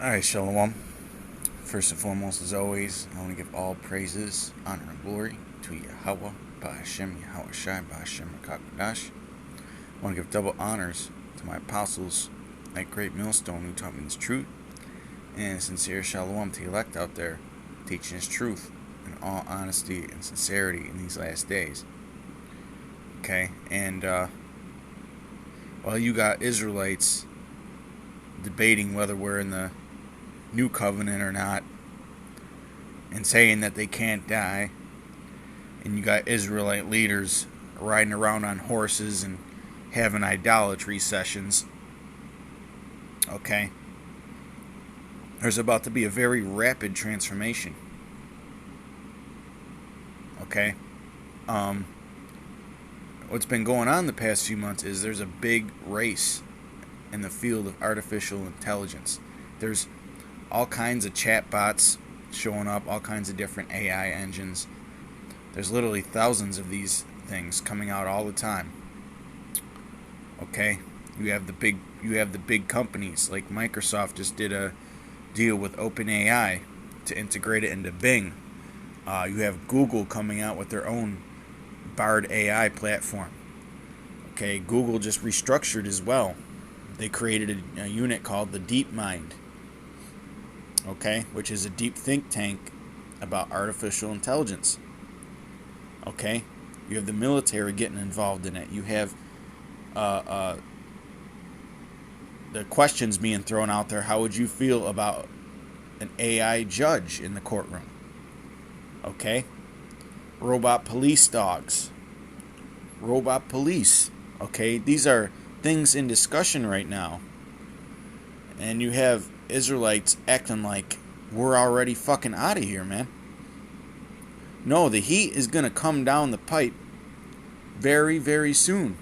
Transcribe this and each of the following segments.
Alright, Shalom. First and foremost, as always, I want to give all praises, honor, and glory to Yahweh, Ba'ashem, Yahweh Shai, Ba'ashem, Rakakadash. I want to give double honors to my apostles, that great millstone who taught me this truth, and sincere Shalom to the elect out there, teaching his truth in all honesty and sincerity in these last days. Okay, and while you got Israelites debating whether we're in the new covenant or not, and saying that they can't die, and you got Israelite leaders riding around on horses and having idolatry sessions, okay, there's about to be a very rapid transformation. Okay, what's been going on the past few months is there's a big race in the field of artificial intelligence. There's all kinds of chatbots showing up, all kinds of different AI engines. There's literally thousands of these things coming out all the time. Okay, you have the big companies like Microsoft just did a deal with OpenAI to integrate it into Bing. You have Google coming out with their own Bard AI platform. Okay, Google just restructured as well. They created a unit called the DeepMind. Okay, which is a deep think tank about artificial intelligence. Okay, you have the military getting involved in it. You have the questions being thrown out there. How would you feel about an AI judge in the courtroom? Okay, robot police dogs, robot police. Okay, these are things in discussion right now, and you have Israelites acting like we're already fucking out of here, man. No, the heat is going to come down the pipe very, very soon.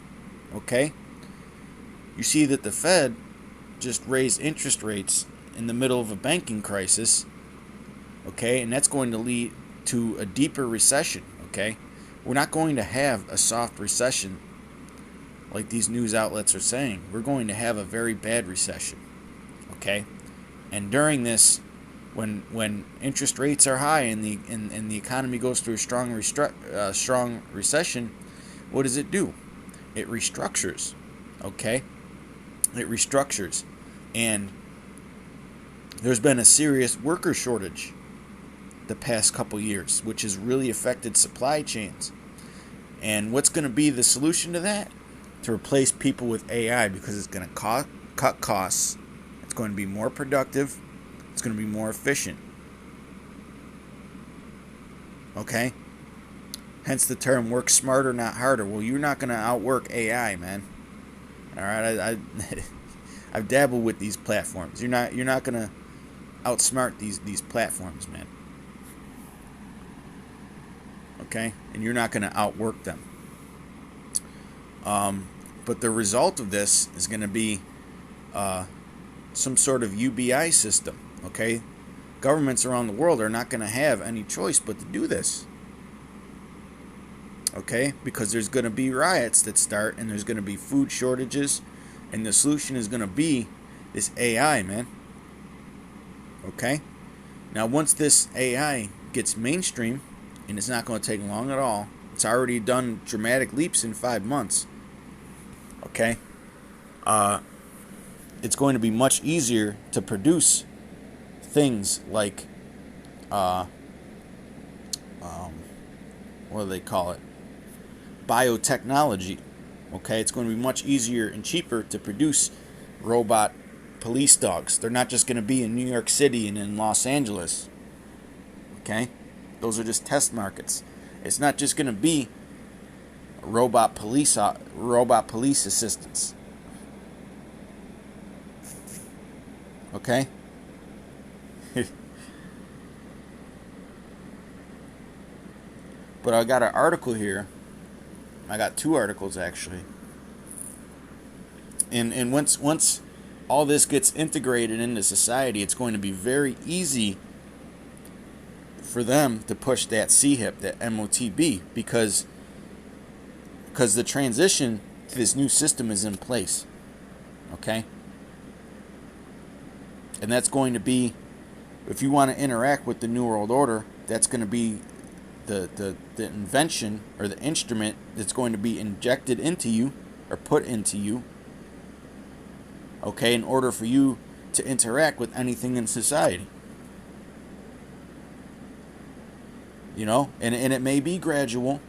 Okay? You see that the Fed just raised interest rates in the middle of a banking crisis. Okay? And that's going to lead to a deeper recession. Okay? We're not going to have a soft recession like these news outlets are saying. We're going to have a very bad recession. Okay? And during this, when interest rates are high and the economy goes through a strong recession, what does it do? It restructures. Okay, it restructures, and there's been a serious worker shortage the past couple years, which has really affected supply chains. And what's going to be the solution to that? To replace people with AI, because it's going to cut costs. It's going to be more productive. It's going to be more efficient. Okay? Hence the term work smarter, not harder. Well, you're not going to outwork AI, man. All right? I've dabbled with these platforms. You're not going to outsmart these platforms, man. Okay? And you're not going to outwork them. But the result of this is going to be some sort of UBI system. Okay, governments around the world are not going to have any choice but to do this. Okay, because there's going to be riots that start, and there's going to be food shortages, and the solution is going to be this AI, man. Okay, now once this AI gets mainstream, and it's not going to take long at all, it's already done dramatic leaps in 5 months. Okay, it's going to be much easier to produce things like what do they call it? Biotechnology. Okay, it's going to be much easier and cheaper to produce robot police dogs. They're not just going to be in New York City and in Los Angeles. Okay, those are just test markets. It's not just going to be robot police assistants. Okay? But I got an article here. I got 2 articles actually. And once all this gets integrated into society, it's going to be very easy for them to push that CHIP, that Motb, because the transition to this new system is in place. Okay? And that's going to be, if you want to interact with the New World Order, that's going to be the invention or the instrument that's going to be injected into you or put into you, okay, in order for you to interact with anything in society. You know, and it may be gradual.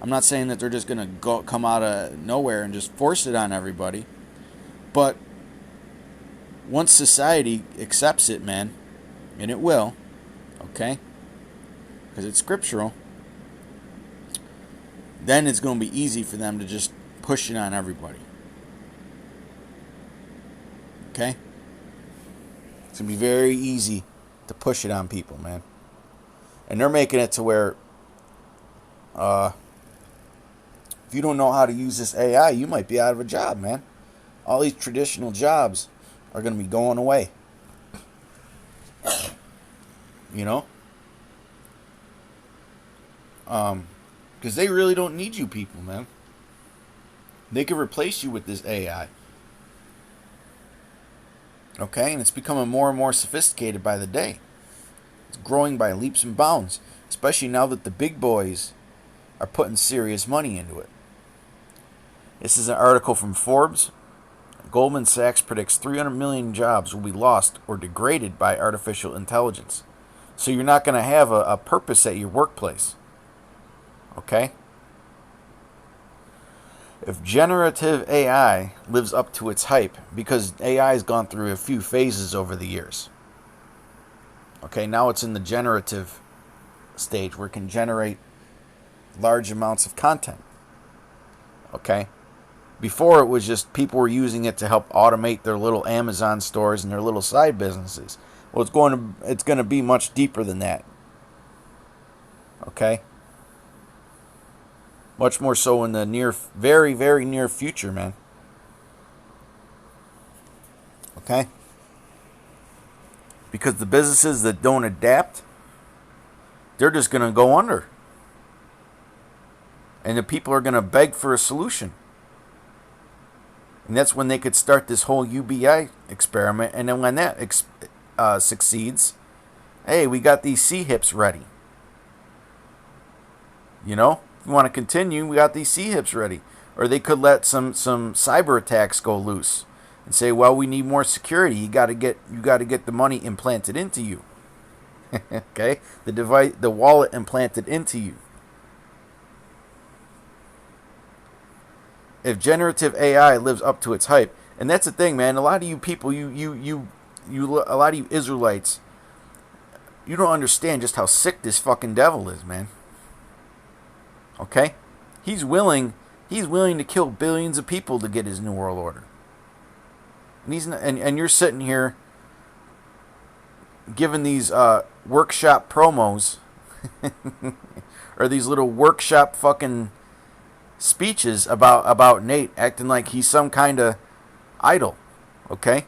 I'm not saying that they're just going to come out of nowhere and just force it on everybody. But once society accepts it, man, and it will, okay, because it's scriptural, then it's going to be easy for them to just push it on everybody. Okay? It's going to be very easy to push it on people, man. And they're making it to where if you don't know how to use this AI, you might be out of a job, man. All these traditional jobs are going to be going away. You know? Because they really don't need you people, man. They could replace you with this AI. Okay? And it's becoming more and more sophisticated by the day. It's growing by leaps and bounds, especially now that the big boys are putting serious money into it. This is an article from Forbes. Goldman Sachs predicts 300 million jobs will be lost or degraded by artificial intelligence. So you're not going to have a purpose at your workplace. Okay? If generative AI lives up to its hype, because AI has gone through a few phases over the years. Okay, now it's in the generative stage where it can generate large amounts of content. Okay? Before it was just people were using it to help automate their little Amazon stores and their little side businesses. Well, it's going to be much deeper than that. Okay? Much more so in the very, very near future, man. Okay? Because the businesses that don't adapt, they're just going to go under. And the people are going to beg for a solution. And that's when they could start this whole UBI experiment. And then when that succeeds, hey, we got these C-hips ready. You know, if you want to continue, we got these C-hips ready. Or they could let some cyber attacks go loose and say, well, we need more security. You got to get the money implanted into you. Okay, the wallet implanted into you. If generative AI lives up to its hype, and that's the thing, man. A lot of you people, a lot of you Israelites, you don't understand just how sick this fucking devil is, man. Okay, he's willing to kill billions of people to get his new world order. And he's not, and you're sitting here giving these workshop promos or these little workshop fucking speeches about Nate, acting like he's some kind of idol. Okay?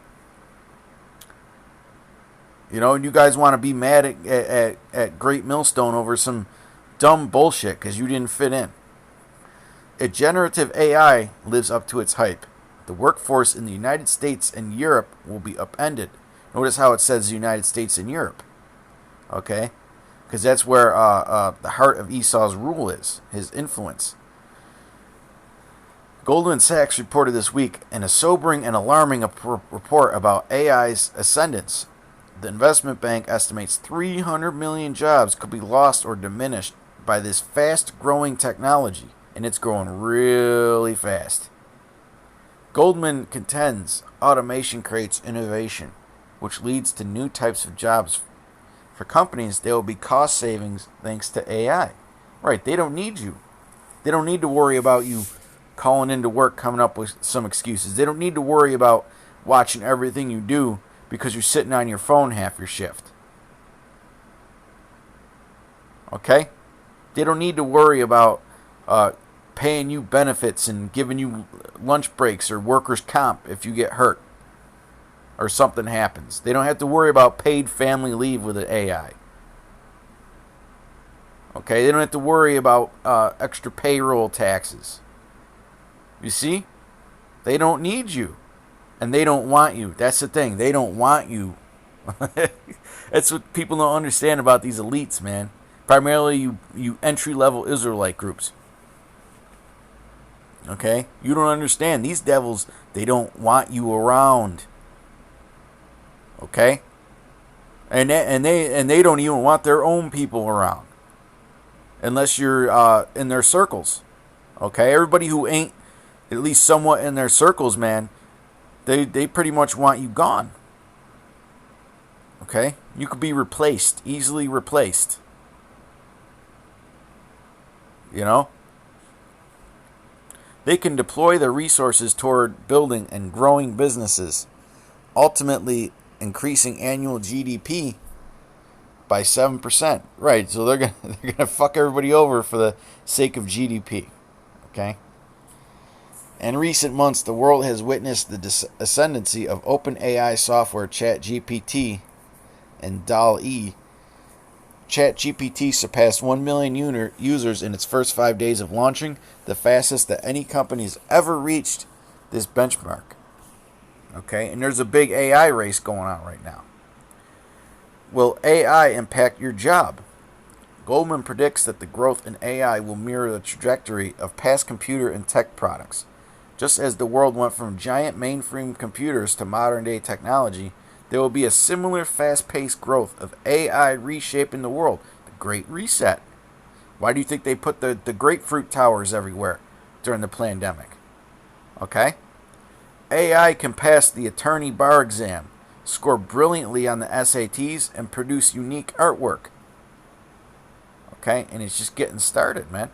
You know, and you guys want to be mad at Great Millstone over some dumb bullshit because you didn't fit in. If generative AI lives up to its hype, the workforce in the United States and Europe will be upended. Notice how it says the United States and Europe. Okay? Because that's where the heart of Esau's rule is, his influence. Goldman Sachs reported this week in a sobering and alarming report about AI's ascendance. The investment bank estimates 300 million jobs could be lost or diminished by this fast-growing technology, and it's growing really fast. Goldman contends automation creates innovation, which leads to new types of jobs. For companies, there will be cost savings thanks to AI. Right, they don't need you. They don't need to worry about you calling into work, coming up with some excuses. They don't need to worry about watching everything you do because you're sitting on your phone half your shift. Okay? They don't need to worry about paying you benefits and giving you lunch breaks or workers' comp if you get hurt or something happens. They don't have to worry about paid family leave with an AI. Okay? They don't have to worry about extra payroll taxes. You see? They don't need you. And they don't want you. That's the thing. They don't want you. That's what people don't understand about these elites, man. Primarily you entry-level Israelite groups. Okay? You don't understand. These devils, they don't want you around. Okay? And they don't even want their own people around. Unless you're in their circles. Okay? Everybody who ain't at least somewhat in their circles, man, they pretty much want you gone. Okay? You could be replaced, easily replaced. You know? They can deploy their resources toward building and growing businesses, ultimately increasing annual GDP by 7%. Right, so they're gonna fuck everybody over for the sake of GDP. Okay? In recent months, the world has witnessed the ascendancy of open AI software ChatGPT and DALL-E. ChatGPT surpassed 1 million users in its first 5 days of launching, the fastest that any company has ever reached this benchmark. Okay, and there's a big AI race going on right now. Will AI impact your job? Goldman predicts that the growth in AI will mirror the trajectory of past computer and tech products. Just as the world went from giant mainframe computers to modern-day technology, there will be a similar fast-paced growth of AI reshaping the world. The Great Reset. Why do you think they put the grapefruit towers everywhere during the pandemic? Okay? AI can pass the attorney bar exam, score brilliantly on the SATs, and produce unique artwork. Okay? And it's just getting started, man.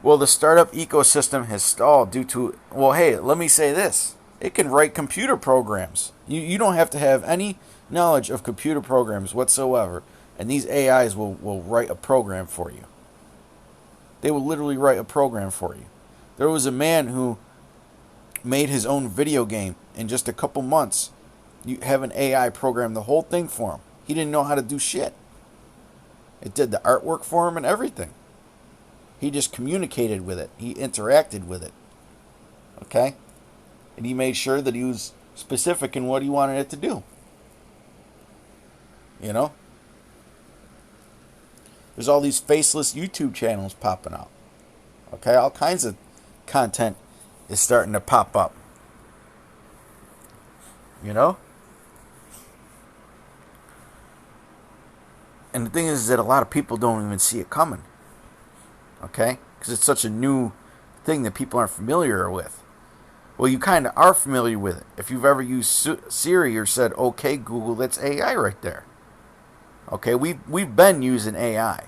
Well, the startup ecosystem has stalled due to... Well, hey, let me say this. It can write computer programs. You don't have to have any knowledge of computer programs whatsoever, and these AIs will write a program for you. They will literally write a program for you. There was a man who made his own video game in just a couple months. You have an AI program the whole thing for him. He didn't know how to do shit. It did the artwork for him and everything. He just communicated with it. He interacted with it. Okay? And he made sure that he was specific in what he wanted it to do. You know? There's all these faceless YouTube channels popping up. Okay? All kinds of content is starting to pop up. You know? And the thing is that a lot of people don't even see it coming. Okay? Because it's such a new thing that people aren't familiar with. Well, you kind of are familiar with it. If you've ever used Siri or said, okay, Google, that's AI right there. Okay? We've been using AI.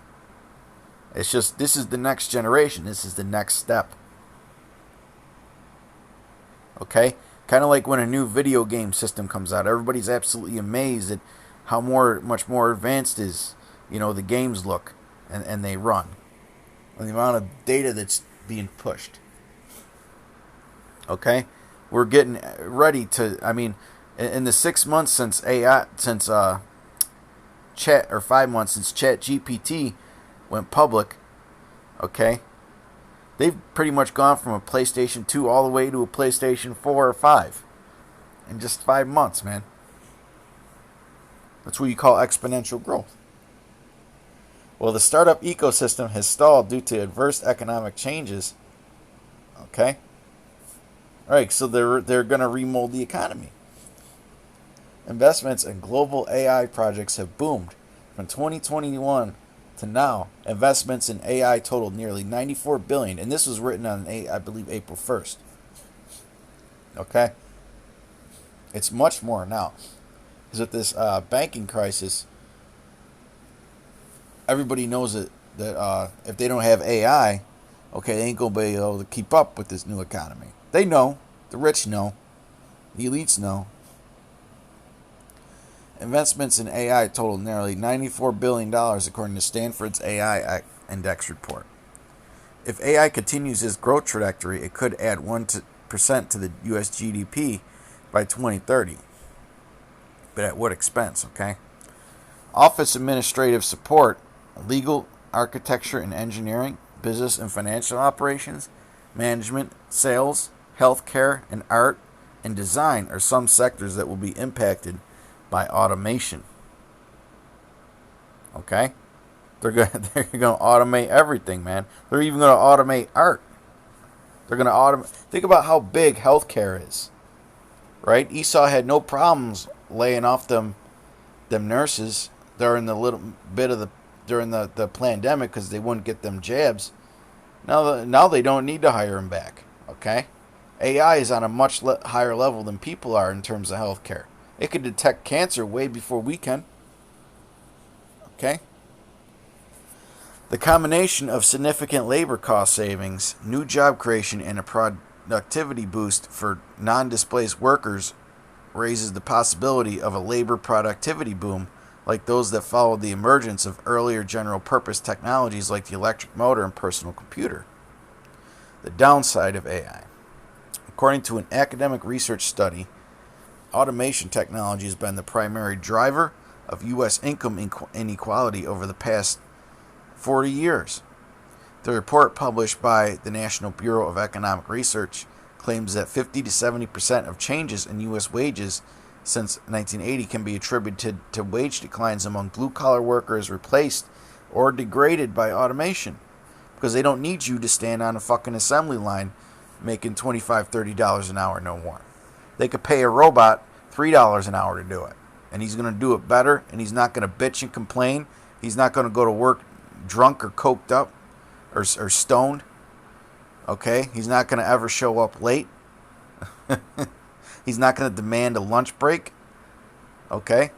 It's just, this is the next generation. This is the next step. Okay? Kind of like when a new video game system comes out. Everybody's absolutely amazed at how much more advanced the games look and they run. And the amount of data that's being pushed. Okay? We're getting ready to, in the 6 months since Chat, or 5 months since ChatGPT went public, okay? They've pretty much gone from a PlayStation 2 all the way to a PlayStation 4 or 5 in just 5 months, man. That's what you call exponential growth. Well, the startup ecosystem has stalled due to adverse economic changes. Okay? Alright, so they're going to remold the economy. Investments in global AI projects have boomed. From 2021 to now, investments in AI totaled nearly $94 billion. And this was written on, I believe, April 1st. Okay? It's much more now. Because with this banking crisis, everybody knows that if they don't have AI, okay, they ain't going to be able to keep up with this new economy. They know. The rich know. The elites know. Investments in AI totaled nearly $94 billion, according to Stanford's AI Index report. If AI continues its growth trajectory, it could add 1% to the U.S. GDP by 2030. But at what expense, okay? Office administrative support, legal, architecture and engineering, business and financial operations, management, sales, healthcare, and art, and design are some sectors that will be impacted by automation. Okay? They're going to automate everything, man. They're even going to automate art. They're going to automate. Think about how big healthcare is, right? Esau had no problems laying off them nurses during the pandemic because they wouldn't get them jabs. Now they don't need to hire them back. Okay, AI is on a much higher level than people are in terms of healthcare. It can detect cancer way before we can. Okay. The combination of significant labor cost savings, new job creation, and a productivity boost for non-displaced workers raises the possibility of a labor productivity boom like those that followed the emergence of earlier general-purpose technologies like the electric motor and personal computer. The downside of AI. According to an academic research study, automation technology has been the primary driver of U.S. income inequality over the past 40 years. The report published by the National Bureau of Economic Research claims that 50 to 70% of changes in U.S. wages since 1980 can be attributed to wage declines among blue-collar workers replaced or degraded by automation because they don't need you to stand on a fucking assembly line making $25, $30 an hour no more. They could pay a robot $3 an hour to do it, and he's going to do it better, and he's not going to bitch and complain. He's not going to go to work drunk or coked up or stoned. Okay? He's not going to ever show up late. He's not going to demand a lunch break. Okay?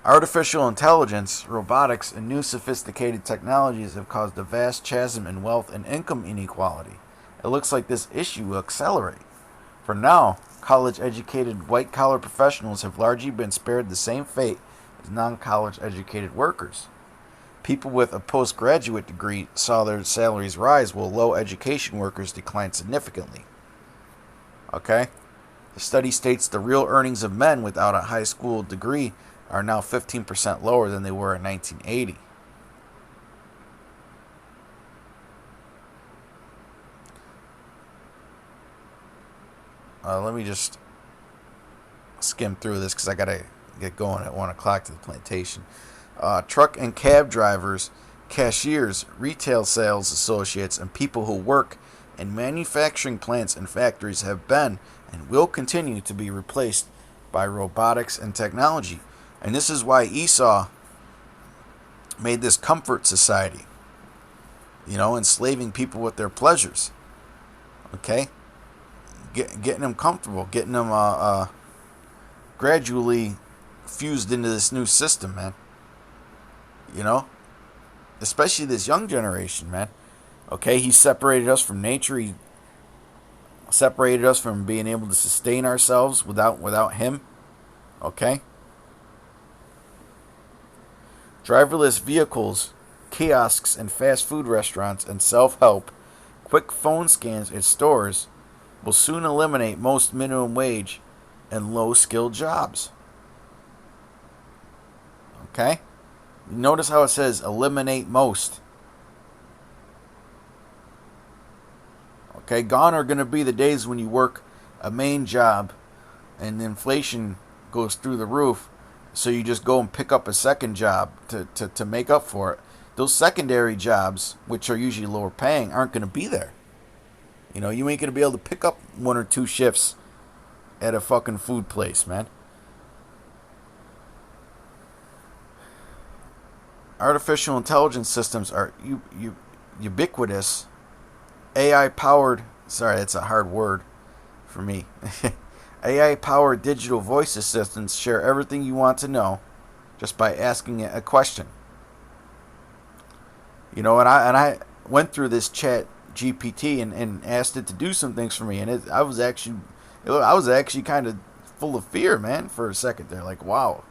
Artificial intelligence, robotics, and new sophisticated technologies have caused a vast chasm in wealth and income inequality. It looks like this issue will accelerate. For now, college-educated white-collar professionals have largely been spared the same fate as non-college educated workers. People with a postgraduate degree saw their salaries rise while low education workers declined significantly. Okay? The study states the real earnings of men without a high school degree are now 15% lower than they were in 1980. Let me just skim through this because I got to get going at 1 o'clock to the plantation. Truck and cab drivers, cashiers, retail sales associates, and people who work in manufacturing plants and factories have been and will continue to be replaced by robotics and technology. And this is why Esau made this comfort society, enslaving people with their pleasures. Okay? Getting them comfortable, getting them gradually fused into this new system, man. Especially this young generation, man. Okay, he separated us from nature. He separated us from being able to sustain ourselves without him. Okay? Driverless vehicles, kiosks and fast food restaurants, and self-help, quick phone scans at stores will soon eliminate most minimum wage and low-skilled jobs. Okay? Notice how it says eliminate most. Okay, gone are going to be the days when you work a main job and inflation goes through the roof, so you just go and pick up a second job to make up for it. Those secondary jobs, which are usually lower paying, aren't going to be there. You ain't going to be able to pick up 1 or 2 shifts at a fucking food place, man. Artificial intelligence systems are ubiquitous. AI-powered, sorry, that's a hard word for me. AI-powered digital voice assistants share everything you want to know just by asking it a question. And I went through this chat GPT and asked it to do some things for me, and I was actually kind of full of fear, man, for a second there. Like, wow,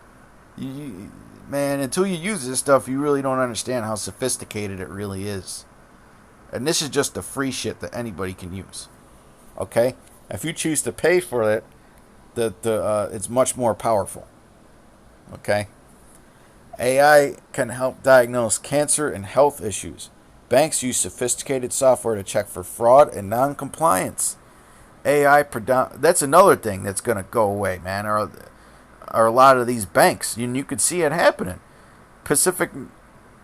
man, until you use this stuff, you really don't understand how sophisticated it really is. And this is just the free shit that anybody can use. Okay? If you choose to pay for it, it's much more powerful. Okay? AI can help diagnose cancer and health issues. Banks use sophisticated software to check for fraud and non-compliance. That's another thing that's going to go away, man. Are a lot of these banks. You could see it happening. Pacific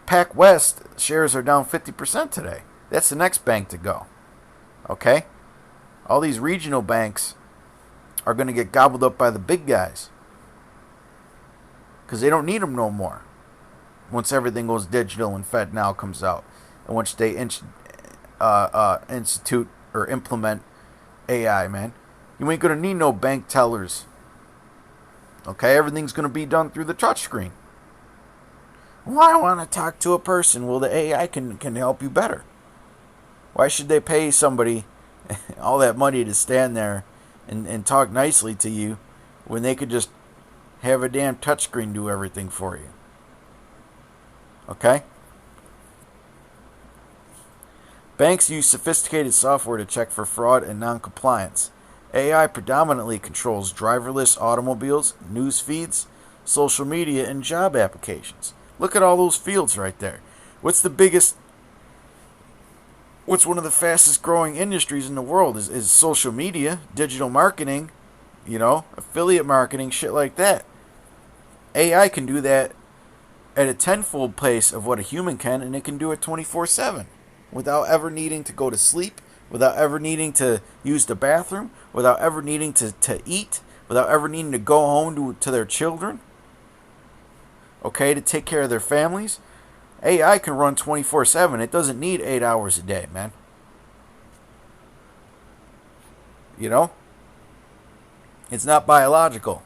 Pac West shares are down 50% today. That's the next bank to go. Okay? All these regional banks are going to get gobbled up by the big guys. Because they don't need them no more. Once everything goes digital and FedNow comes out. And once they institute or implement AI, man. You ain't going to need no bank tellers. Okay? Everything's going to be done through the touchscreen. Well, I want to talk to a person. Well, the AI can help you better. Why should they pay somebody all that money to stand there and talk nicely to you when they could just have a damn touchscreen do everything for you? Okay? Banks use sophisticated software to check for fraud and non-compliance. AI predominantly controls driverless automobiles, news feeds, social media, and job applications. Look at all those fields right there. What's one of the fastest growing industries in the world is social media, digital marketing, affiliate marketing, shit like that. AI can do that at a tenfold pace of what a human can, and it can do it 24/7 without ever needing to go to sleep, without ever needing to use the bathroom, without ever needing to eat, without ever needing to go home to their children, okay, to take care of their families. AI can run 24/7. It doesn't need 8 hours a day, man. It's not biological.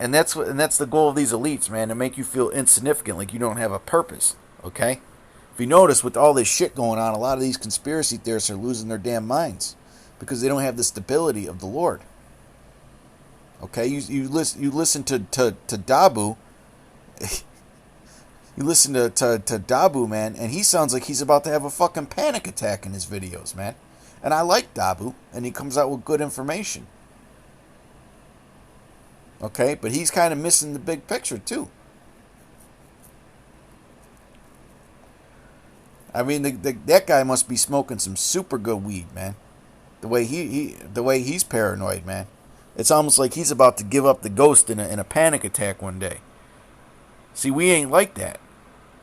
And that's the goal of these elites, man, to make you feel insignificant, like you don't have a purpose, okay? If you notice, with all this shit going on, a lot of these conspiracy theorists are losing their damn minds because they don't have the stability of the Lord. Okay, you listen to Dabu. You listen to Dabu, man, and he sounds like he's about to have a fucking panic attack in his videos, man. And I like Dabu, and he comes out with good information. Okay, but he's kind of missing the big picture too. I mean, that guy must be smoking some super good weed, man. The way he's paranoid, man. It's almost like he's about to give up the ghost in a panic attack one day. See, we ain't like that.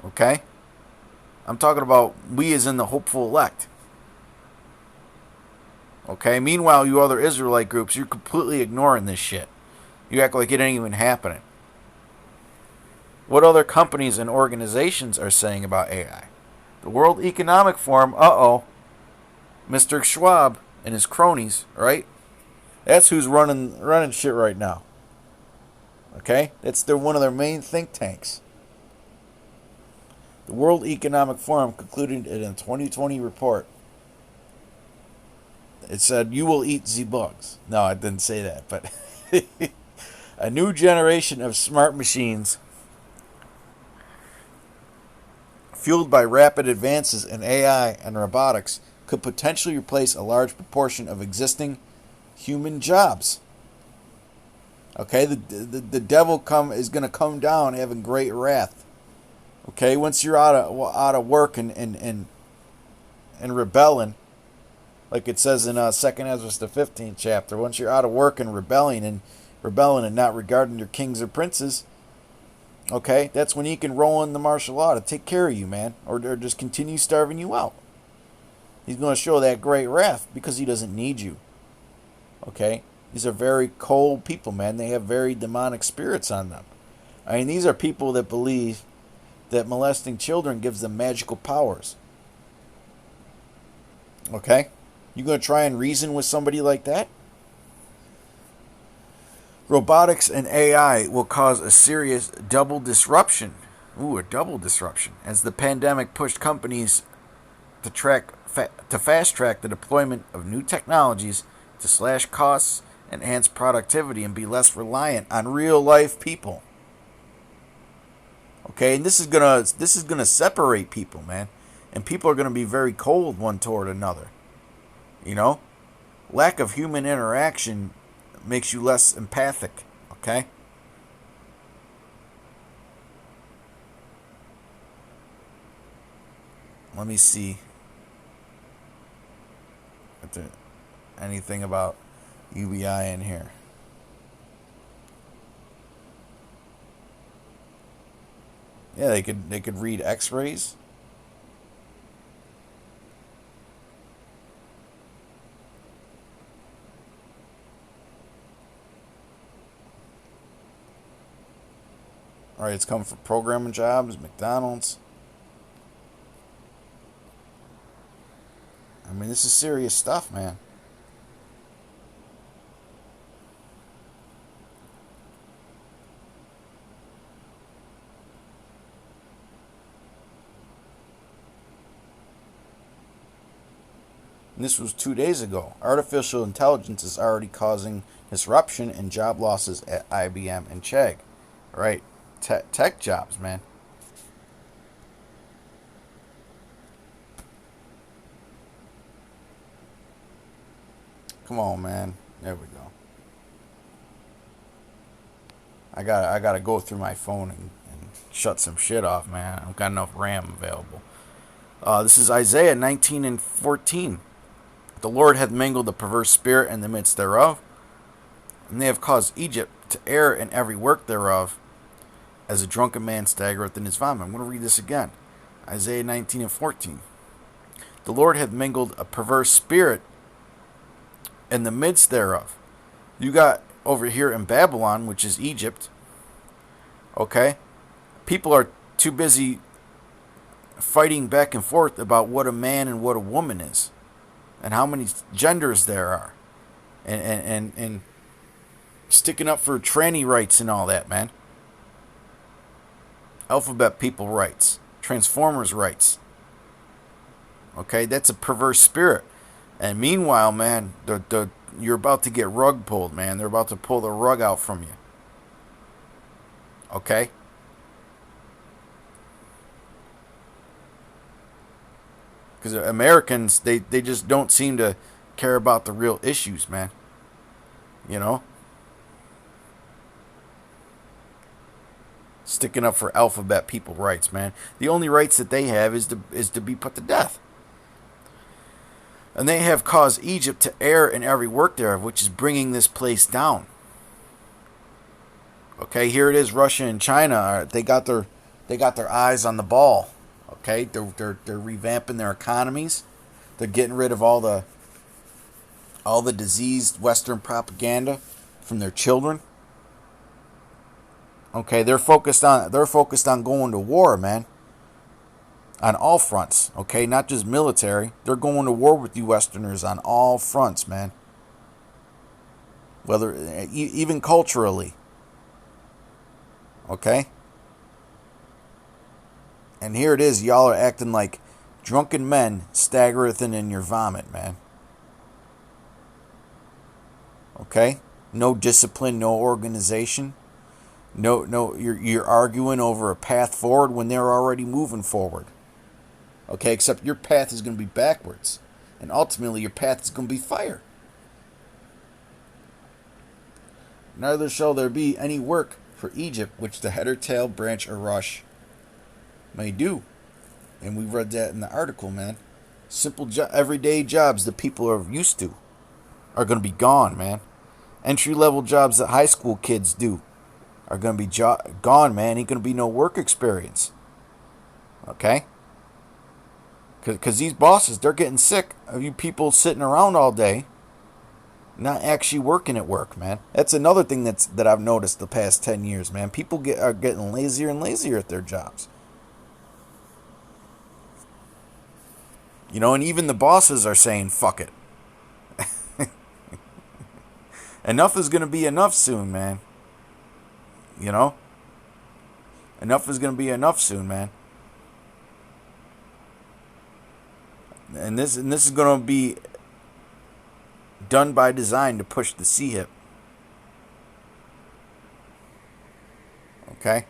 Okay? I'm talking about we as in the hopeful elect. Okay? Meanwhile, you other Israelite groups, you're completely ignoring this shit. You act like it ain't even happening. What other companies and organizations are saying about AI? The World Economic Forum, Mr. Schwab and his cronies, right? That's who's running shit right now. Okay? They're one of their main think tanks. The World Economic Forum concluded in a 2020 report. It said, "You will eat the bugs." No, I didn't say that, but a new generation of smart machines fueled by rapid advances in AI and robotics could potentially replace a large proportion of existing human jobs. Okay, the devil is going to come down having great wrath. Okay, once you're out of work and rebelling, like it says in 2nd Ezra the 15th chapter, once you're out of work and rebelling and not regarding your kings or princes, okay, that's when he can roll in the martial law to take care of you, man, or just continue starving you out. He's going to show that great wrath because he doesn't need you. Okay? These are very cold people, man. They have very demonic spirits on them. I mean, these are people that believe that molesting children gives them magical powers. Okay? You going to try and reason with somebody like that? Robotics and AI will cause a serious double disruption. Ooh, a double disruption. As the pandemic pushed companies to fast track the deployment of new technologies to slash costs, enhance productivity, and be less reliant on real life people. Okay, and this is gonna separate people, man, and people are gonna be very cold one toward another. Lack of human interaction makes you less empathic. Okay. Let me see. If there anything about UBI in here. Yeah, they could read X-rays. All right, it's coming for programming jobs, McDonald's. I mean, this is serious stuff, man. And this was 2 days ago. Artificial intelligence is already causing disruption and job losses at IBM and Chegg. Right? Tech jobs, man. Come on, man. There we go. I gotta go through my phone and shut some shit off, man. I've got enough RAM available. This is Isaiah 19 and 14. The Lord hath mingled the perverse spirit in the midst thereof, and they have caused Egypt to err in every work thereof, as a drunken man staggereth in his vomit. I'm going to read this again. Isaiah 19 and 14. The Lord hath mingled a perverse spirit in the midst thereof. You got over here in Babylon, which is Egypt, okay? People are too busy fighting back and forth about what a man and what a woman is, and how many genders there are, and sticking up for tranny rights and all that, man. Alphabet people rights, Transformers rights. Okay, that's a perverse spirit. And meanwhile, man, you're about to get rug pulled, man. They're about to pull the rug out from you. Okay? Because Americans, they just don't seem to care about the real issues, man. You know? Sticking up for alphabet people rights, man. The only rights that they have is to be put to death. And they have caused Egypt to err in every work thereof, which is bringing this place down. Okay, here it is. Russia and China, they got their eyes on the ball. Okay, they're revamping their economies. They're getting rid of all the diseased Western propaganda from their children. Okay, they're focused on going to war, man. On all fronts, okay, not just military. They're going to war with you Westerners on all fronts, man. Whether even culturally, okay. And here it is, y'all are acting like drunken men staggereth in your vomit, man. Okay, no discipline, no organization. No, you're arguing over a path forward when they're already moving forward. Okay, except your path is going to be backwards. And ultimately your path is going to be fire. Neither shall there be any work for Egypt which the head or tail, branch or rush may do. And we read that in the article, man. Simple everyday jobs that people are used to are going to be gone, man. Entry-level jobs that high school kids do are going to be gone, man. Ain't going to be no work experience. Okay? Because these bosses, they're getting sick of you people sitting around all day, not actually working at work, man. That's another thing that I've noticed the past 10 years, man. People are getting lazier and lazier at their jobs. You know, and even the bosses are saying, fuck it. Enough is going to be enough soon, man. You know? Enough is going to be enough soon, man. And this is going to be done by design to push the C-hip. Okay?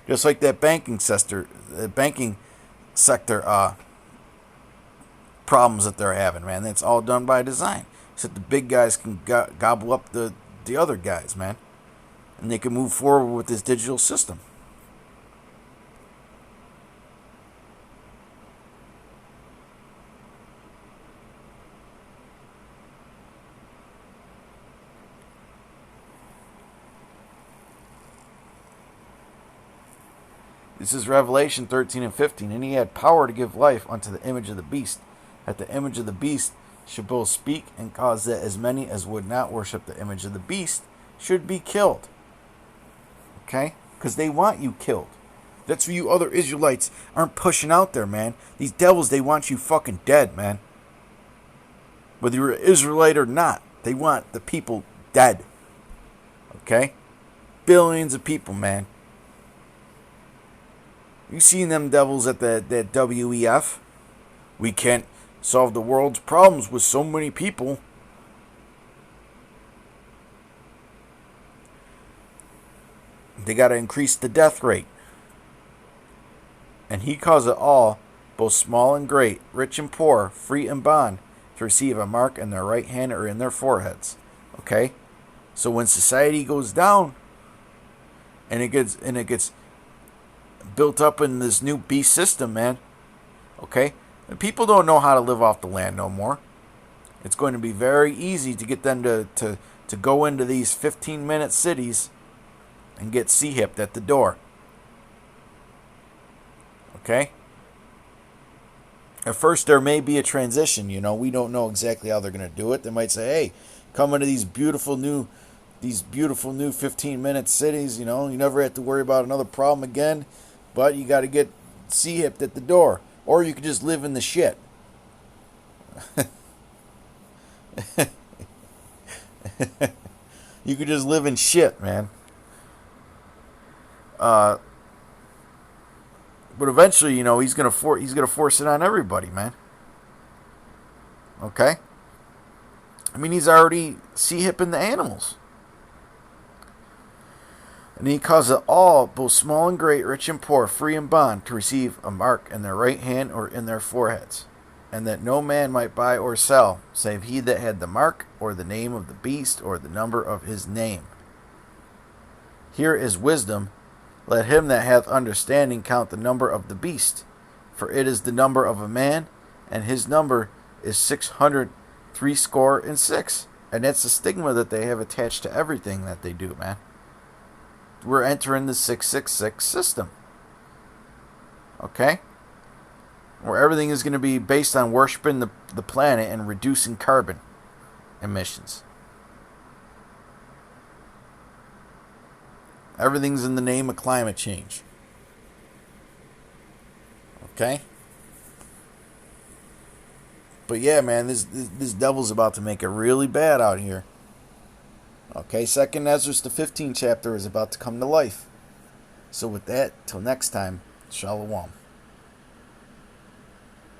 Just like that banking sector problems that they're having, man. That's all done by design. So that the big guys can gobble up the other guys, man. And they can move forward with this digital system. This is Revelation 13 and 15. And he had power to give life unto the image of the beast. That the image of the beast should both speak and cause that as many as would not worship the image of the beast should be killed. Okay? Because they want you killed. That's why you other Israelites aren't pushing out there, man. These devils, they want you fucking dead, man. Whether you're an Israelite or not, they want the people dead. Okay? Billions of people, man. You seen them devils at that WEF? We can't solve the world's problems with so many people. They got to increase the death rate. And he causeth all, both small and great, rich and poor, free and bond, to receive a mark in their right hand or in their foreheads. Okay? So when society goes down and it gets built up in this new beast system, man. Okay? And people don't know how to live off the land no more. It's going to be very easy to get them to go into these 15-minute cities and get sea-hipped at the door. Okay? At first, there may be a transition, We don't know exactly how they're going to do it. They might say, hey, come into these beautiful new 15-minute cities, You never have to worry about another problem again. But you got to get sea-hipped at the door. Or you could just live in the shit. You could just live in shit, man. But eventually, he's gonna force it on everybody, man. Okay? I mean, he's already sea-hipping the animals. And he causeth all, both small and great, rich and poor, free and bond, to receive a mark in their right hand or in their foreheads, and that no man might buy or sell, save he that had the mark, or the name of the beast, or the number of his name. Here is wisdom. Let him that hath understanding count the number of the beast, for it is the number of a man, and his number is 666. And that's the stigma that they have attached to everything that they do, man. We're entering the 666 system. Okay? Where everything is going to be based on worshiping the planet and reducing carbon emissions. Everything's in the name of climate change. Okay? But yeah, man, this devil's about to make it really bad out here. Okay, 2nd Ezra, the 15th chapter, is about to come to life. So with that, till next time, Shalom.